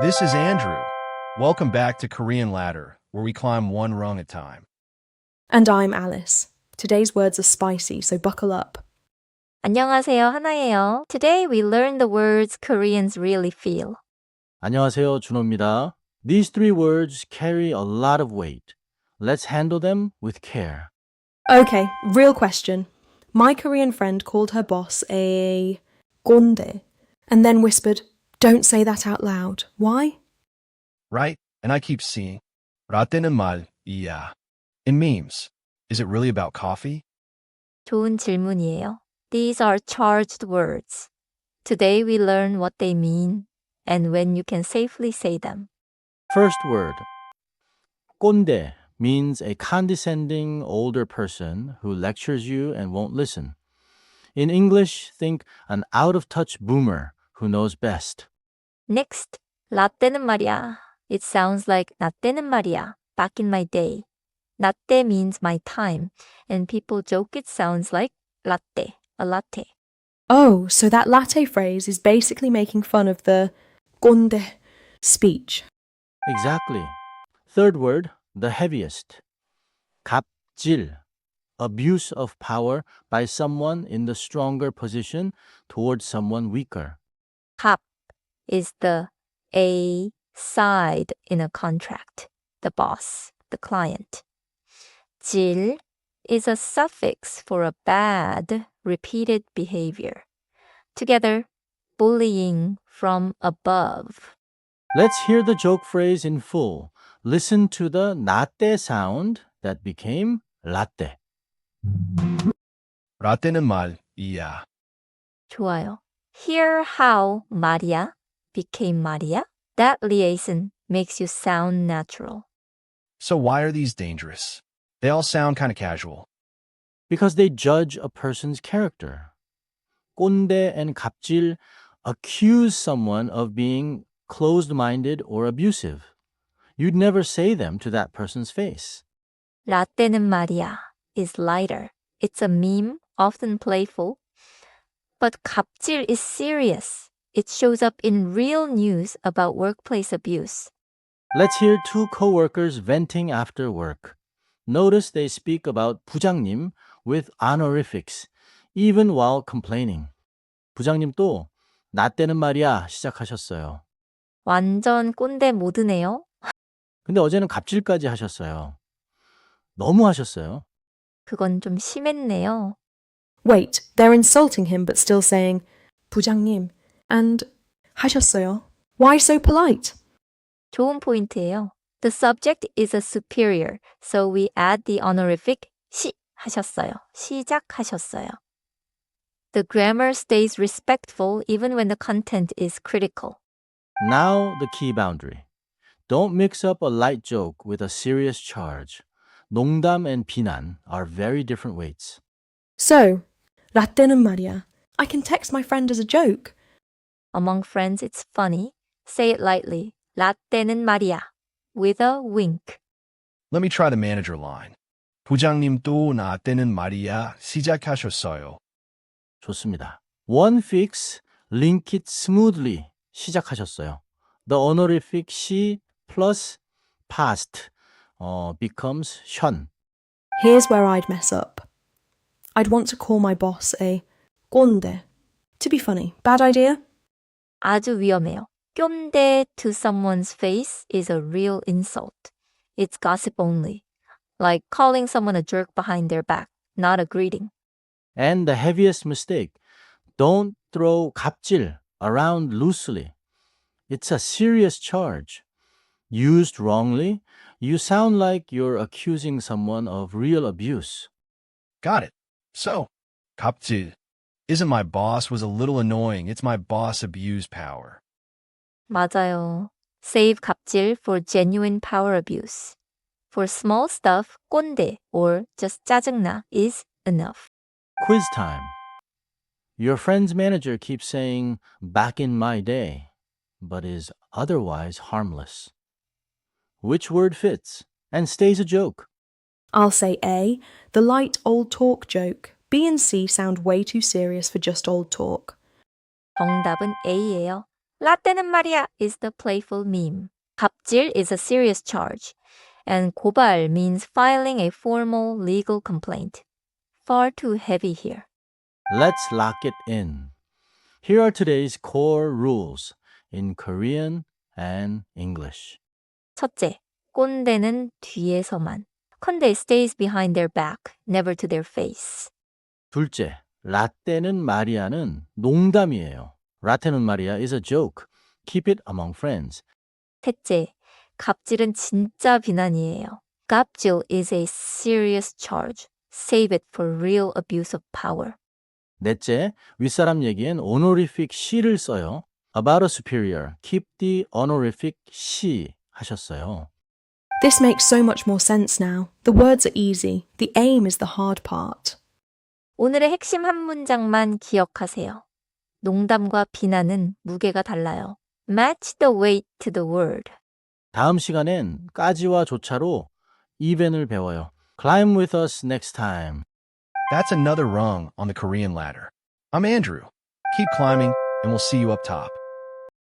This is Andrew. Welcome back to Korean Ladder, where we climb one rung at a time. And I'm Alice. Today's words are spicy, so buckle up. 안녕하세요, 하나예요. Today we learn the words Koreans really feel. 안녕하세요, 준호입니다. These three words carry a lot of weight. Let's handle them with care. Okay, real question. My Korean friend called her boss a 꼰대 and then whispered, "Don't say that out loud." Why? Right? And I keep seeing 라떼는 말이야 in memes. Is it really about coffee? 좋은 질문이에요. These are charged words. Today we learn what they mean and when you can safely say them. First word. 꼰대 means a condescending older person who lectures you and won't listen. In English, think an out-of-touch boomer who knows best. Next, 라떼는 말이야. It sounds like 나 때는 말이야. Back in my day. 나 때 means my time, and people joke it sounds like latte, a latte. Oh, so that latte phrase is basically making fun of the 꼰대 speech. Exactly. Third word, the heaviest. 갑질, abuse of power by someone in the stronger position towards someone weaker. 갑 is the A side in a contract, the boss, the client. 질 is a suffix for a bad, repeated behavior. Together, bullying from above. Let's hear the joke phrase in full. Listen to the 나때 sound that became 라떼. 라떼는 말이야. 좋아요. Hear how Maria became Maria? That liaison makes you sound natural. So why are these dangerous? They all sound kind of casual. Because they judge a person's character. 꼰대 and 갑질 accuse someone of being closed-minded or abusive. You'd never say them to that person's face. 라떼는 말이야 is lighter. It's a meme, often playful. But 갑질 is serious. It shows up in real news about workplace abuse. Let's hear two coworkers venting after work. Notice they speak about 부장님 with honorifics, even while complaining. 부장님 또 나 때는 말이야 시작하셨어요. 완전 꼰대 모드네요. 근데 어제는 갑질까지 하셨어요. 너무 하셨어요. 그건 좀 심했네요. Wait, they're insulting him but still saying 부장님 and 하셨어요. Why so polite? 좋은 포인트예요. The subject is a superior, so we add the honorific 시 하셨어요. 시작하셨어요. The grammar stays respectful even when the content is critical. Now the key boundary. Don't mix up a light joke with a serious charge. 농담 and 비난 are very different weights. So, 라떼는 말이야. I can text my friend as a joke. Among friends, it's funny. Say it lightly. 라떼는 말이야. With a wink. Let me try the manager line. 부장님도 라떼는 말이야 시작하셨어요. 좋습니다. One fix, link it smoothly 시작하셨어요. The honorific 시 plus past becomes 현. Here's where I'd mess up. I'd want to call my boss a 꼰대. To be funny. Bad idea? 아주 위험해요. 꼰대 to someone's face is a real insult. It's gossip only. Like calling someone a jerk behind their back, not a greeting. And the heaviest mistake, don't throw 갑질 around loosely. It's a serious charge. Used wrongly, you sound like you're accusing someone of real abuse. Got it. So, 갑질 isn't my boss was a little annoying. It's my boss abused power. 맞아요. Save 갑질 for genuine power abuse. For small stuff, 꼰대 or just 짜증나 is enough. Quiz time. Your friend's manager keeps saying, back in my day, but is otherwise harmless. Which word fits and stays a joke? I'll say A, the light old talk joke. B and C sound way too serious for just old talk. 정답은 A예요. 라떼는 말이야 is the playful meme. 갑질 is a serious charge. And 고발 means filing a formal legal complaint. Far too heavy here. Let's lock it in. Here are today's core rules in Korean and English. 첫째, 꼰대는 뒤에서만. 컨대 stays behind their back, never to their face. 둘째, 라떼는 마리아는 농담이에요. 라떼는 마리아 is a joke. Keep it among friends. 셋째, 갑질은 진짜 비난이에요. 갑질 is a serious charge. Save it for real abuse of power. 넷째, 윗사람 얘기엔 honorific she를 써요. About a superior, keep the honorific she 하셨어요. This makes so much more sense now. The words are easy. The aim is the hard part. 오늘의 핵심 한 문장만 기억하세요. 농담과 비난은 무게가 달라요. Match the weight to the word. 다음 시간엔 까지와 조차로 even을 배워요. Climb with us next time. That's another rung on the Korean ladder. I'm Andrew. Keep climbing, and we'll see you up top.